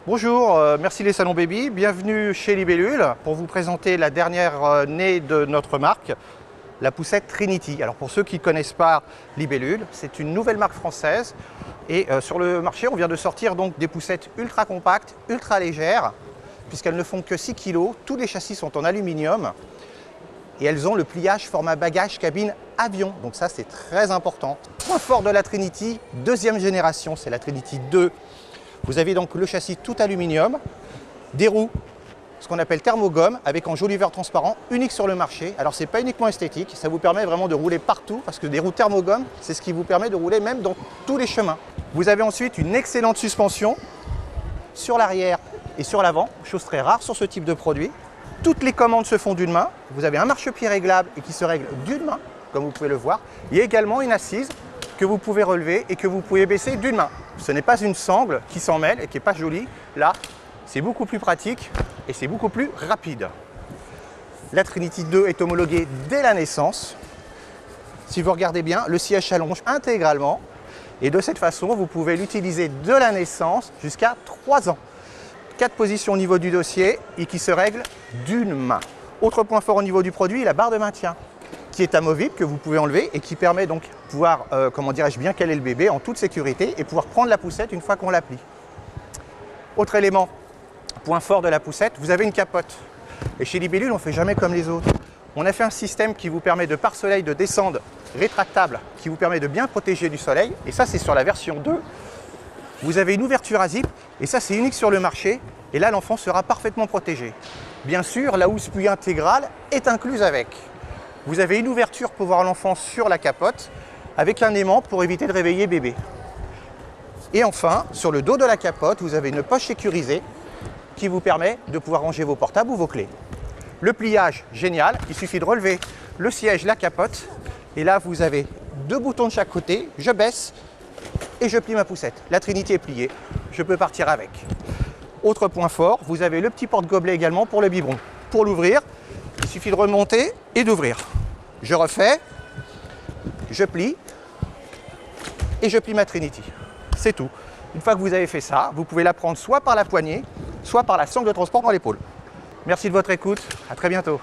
Bonjour, merci les salons Baby, bienvenue chez Libellule pour vous présenter la dernière née de notre marque, la poussette Trinity. Alors pour ceux qui ne connaissent pas Libellule, c'est une nouvelle marque française et sur le marché on vient de sortir donc des poussettes ultra compactes, ultra légères, puisqu'elles ne font que 6 kg, tous les châssis sont en aluminium et elles ont le pliage format bagage cabine avion, donc ça c'est très important. Point fort de la Trinity, deuxième génération, c'est la Trinity 2. Vous avez donc le châssis tout aluminium, des roues, ce qu'on appelle thermogomme, avec un joli verre transparent, unique sur le marché. Alors c'est pas uniquement esthétique, ça vous permet vraiment de rouler partout, parce que des roues thermogomme, c'est ce qui vous permet de rouler même dans tous les chemins. Vous avez ensuite une excellente suspension sur l'arrière et sur l'avant, chose très rare sur ce type de produit. Toutes les commandes se font d'une main. Vous avez un marchepied réglable et qui se règle d'une main, comme vous pouvez le voir. Il y a également une assise que vous pouvez relever et que vous pouvez baisser d'une main. Ce n'est pas une sangle qui s'en mêle et qui n'est pas jolie. Là, c'est beaucoup plus pratique et c'est beaucoup plus rapide. La Trinity 2 est homologuée dès la naissance. Si vous regardez bien, le siège s'allonge intégralement et de cette façon, vous pouvez l'utiliser de la naissance jusqu'à 3 ans. 4 positions au niveau du dossier et qui se règle d'une main. Autre point fort au niveau du produit, la barre de maintien, qui est amovible, que vous pouvez enlever et qui permet donc de pouvoir, bien caler le bébé en toute sécurité et pouvoir prendre la poussette une fois qu'on la plie. Autre élément, point fort de la poussette, vous avez une capote. Et chez Libellule, on ne fait jamais comme les autres. On a fait un système qui vous permet de pare-soleil de descendre rétractable, qui vous permet de bien protéger du soleil. Et ça, c'est sur la version 2. Vous avez une ouverture à zip, et ça, c'est unique sur le marché. Et là, l'enfant sera parfaitement protégé. Bien sûr, la housse-pluie intégrale est incluse avec. Vous avez une ouverture pour voir l'enfant sur la capote avec un aimant pour éviter de réveiller bébé. Et enfin, sur le dos de la capote, vous avez une poche sécurisée qui vous permet de pouvoir ranger vos portables ou vos clés. Le pliage, génial, il suffit de relever le siège, la capote, et là vous avez 2 boutons de chaque côté, je baisse et je plie ma poussette. La Trinity est pliée, je peux partir avec. Autre point fort, vous avez le petit porte-gobelet également pour le biberon. Pour l'ouvrir, il suffit de remonter et d'ouvrir. Je refais, je plie et je plie ma Trinity. C'est tout. Une fois que vous avez fait ça, vous pouvez la prendre soit par la poignée, soit par la sangle de transport dans l'épaule. Merci de votre écoute, à très bientôt.